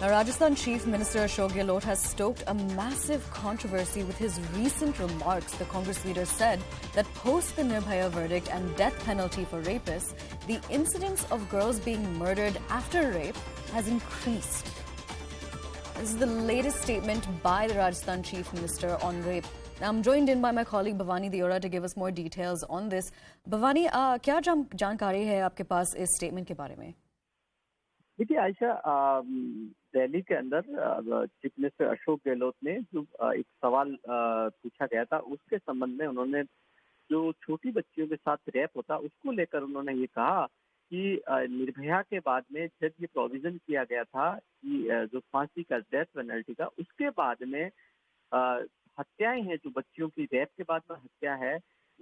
Now, Rajasthan Chief Minister Ashok Gehlot has stoked a massive controversy with his recent remarks. The Congress leader said that post the Nirbhaya verdict and death penalty for rapists, the incidence of girls being murdered after rape has increased. This is the latest statement by the Rajasthan Chief Minister on rape. Now, I'm joined in by my colleague Bhavani Diora to give us more details on this. Bhavani, क्या जानकारी है आपके पास इस statement के बारे में? देखिए आयशा, दिल्ली के अंदर चीफ मिनिस्टर अशोक गहलोत ने जो एक सवाल पूछा गया था, उसके संबंध में उन्होंने जो छोटी बच्चियों के साथ रैप होता उसको लेकर उन्होंने ये कहा कि निर्भया के बाद में जब ये प्रोविजन किया गया था कि जो फांसी का डेथ पेनल्टी का, उसके बाद में हत्याएं हैं, जो बच्चियों की रैप के बाद में हत्या है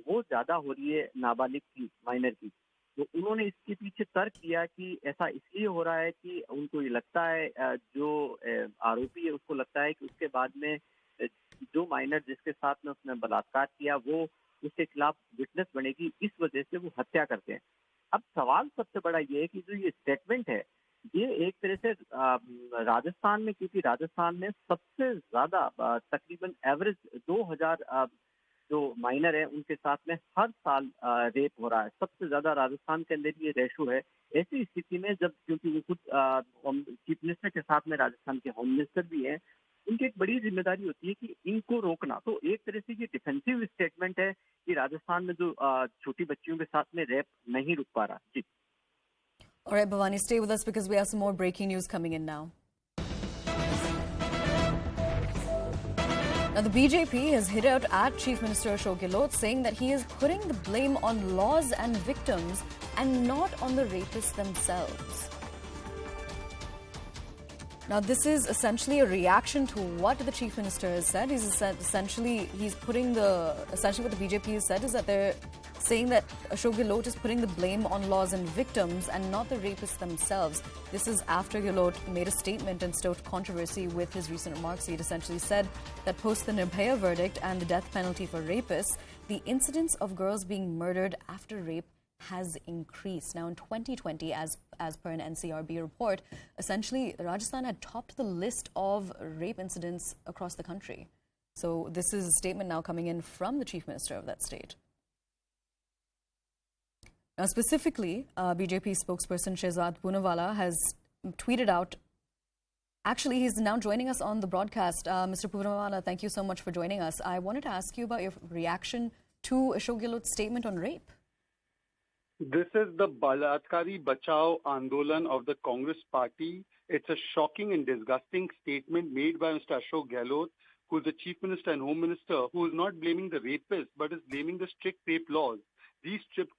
वो ज्यादा हो रही है नाबालिग की, माइनर की। तो उन्होंने इसके पीछे तर्क किया कि ऐसा इसलिए हो रहा है कि उनको ये लगता है, जो आरोपी है उसको लगता है कि उसके बाद में जो माइनर जिसके साथ में उसने बलात्कार किया वो उसके खिलाफ विटनेस बनेगी, इस वजह से वो हत्या करते हैं। अब सवाल सबसे बड़ा ये है कि जो ये स्टेटमेंट है ये एक तरह से राजस्थान में, क्योंकि राजस्थान में सबसे ज्यादा तकरीबन एवरेज 2000 जो माइनर है उनके साथ में हर साल रेप हो रहा है। सबसे ज्यादा राजस्थान के अंदर ये रेशो है। ऐसी स्थिति में जब, क्योंकि वो खुद चीफ मिनिस्टर के साथ में राजस्थान के होम मिनिस्टर भी हैं, उनकी एक बड़ी जिम्मेदारी होती है कि इनको रोकना। तो एक तरह से ये डिफेंसिव स्टेटमेंट है कि राजस्थान में जो छोटी बच्चियों के साथ में रेप नहीं रुक पा रहा। जी। All right, Bhavani, stay with us because we have some more breaking news coming in now. Now, the BJP has hit out at Chief Minister Ashok Gehlot, saying that he is putting the blame on laws and victims and not on the rapists themselves. Now, this is essentially a reaction to what the Chief Minister has said. He's putting essentially what the BJP has said is that they're saying that Ashok Gehlot is putting the blame on laws and victims and not the rapists themselves. This is after Gehlot made a statement and stoked controversy with his recent remarks. He had essentially said that post the Nirbhaya verdict and the death penalty for rapists, the incidence of girls being murdered after rape has increased. Now, in 2020, as per an NCRB report, essentially Rajasthan had topped the list of rape incidents across the country. So this is a statement now coming in from the Chief Minister of that state. Now, specifically, BJP spokesperson Shehzad Poonawalla has tweeted out. Actually, he's now joining us on the broadcast. Mr. Poonawalla, thank you so much for joining us. I wanted to ask you about your reaction to Ashok Gehlot's statement on rape. This is the Balatkari Bachao Andolan of the Congress party. It's a shocking and disgusting statement made by Mr. Ashok Gehlot, who is the Chief Minister and Home Minister, who is not blaming the rapist, but is blaming the strict rape laws. These strict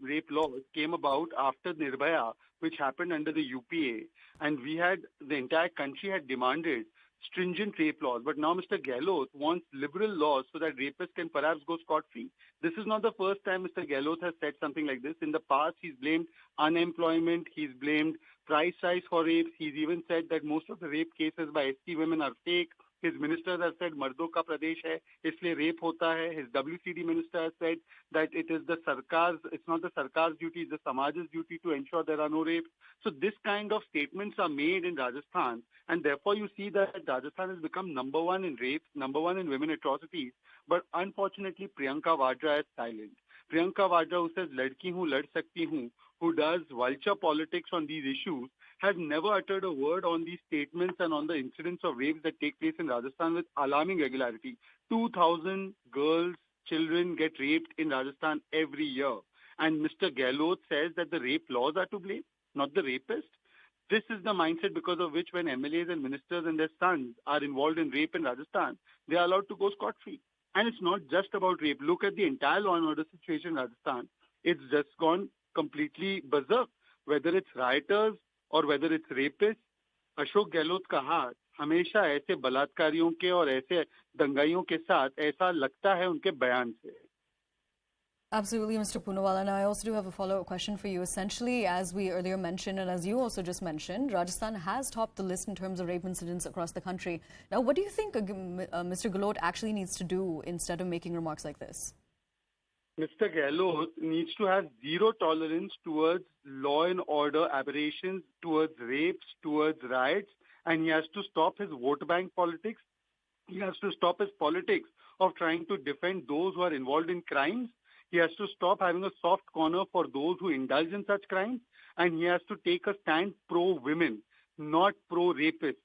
rape laws came about after Nirbhaya, which happened under the UPA, and the entire country had demanded stringent rape laws. But now Mr. Gehlot wants liberal laws so that rapists can perhaps go scot-free. This is not the first time Mr. Gehlot has said something like this. In the past, he's blamed unemployment, he's blamed price rise for rapes. He's even said that most of the rape cases by ST women are fake. His ministers have said mardon ka pradesh hai, isliye rape hota hai. His WCD minister has said that it's not the sarkar's duty, it's the samaj's duty to ensure there are no rapes. So this kind of statements are made in Rajasthan, and therefore you see that Rajasthan has become number one in rapes, number one in women atrocities. But unfortunately, Priyanka Vadra is silent. Priyanka Vadra, who says ladki hu, lad sakti hu, who does vulture politics on these issues, has never uttered a word on these statements and on the incidents of rapes that take place in Rajasthan with alarming regularity. 2,000 girls, children get raped in Rajasthan every year. And Mr. Gehlot says that the rape laws are to blame, not the rapist. This is the mindset because of which when MLAs and ministers and their sons are involved in rape in Rajasthan, they are allowed to go scot-free. And it's not just about rape. Look at the entire law and order situation in Rajasthan. It's just gone completely berserk. Whether it's rioters और whether it's rapists, Ashok Gehlot का हाथ हमेशा ऐसे बलात्कारियों के और ऐसे दंगाइयों के साथ ऐसा लगता है उनके बयान से। Absolutely, Mr. Poonawalla. Now, I also do have a follow-up question for you. Essentially, as we earlier mentioned, and as you also just mentioned, Rajasthan has topped the list in terms of rape incidents across the country. Now, what do you think Mr. Gehlot actually needs to do instead of making remarks like this? Mr. Gehlot needs to have zero tolerance towards law and order aberrations, towards rapes, towards riots, and he has to stop his vote bank politics. He has to stop his politics of trying to defend those who are involved in crimes. He has to stop having a soft corner for those who indulge in such crimes. And he has to take a stand pro-women, not pro-rapists.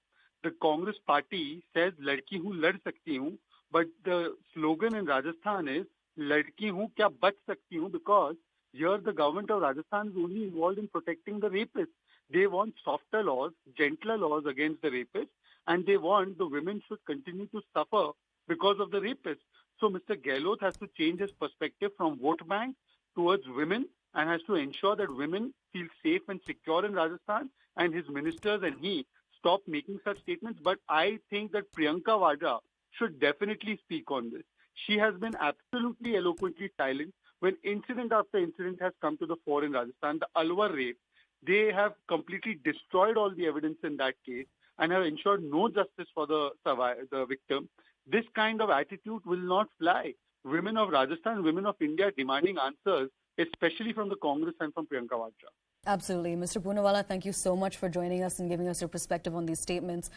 The Congress party says, "Ladki hu lad sakti hu," but the slogan in Rajasthan is, "Ladki hu kya bach sakti hu," because here the government of Rajasthan is only involved in protecting the rapists. They want softer laws, gentler laws against the rapists, and they want the women should continue to suffer because of the rapists. So Mr. Gehlot has to change his perspective from vote bank towards women and has to ensure that women feel safe and secure in Rajasthan, and his ministers and he stop making such statements. But I think that Priyanka Vadra should definitely speak on this. She has been absolutely eloquently silent when incident after incident has come to the fore in Rajasthan. The Alwar rape, they have completely destroyed all the evidence in that case and have ensured no justice for the victim. This kind of attitude will not fly. Women of Rajasthan, women of India demanding answers, especially from the Congress and from Priyanka Vadra. Absolutely. Mr. Poonawalla, thank you so much for joining us and giving us your perspective on these statements.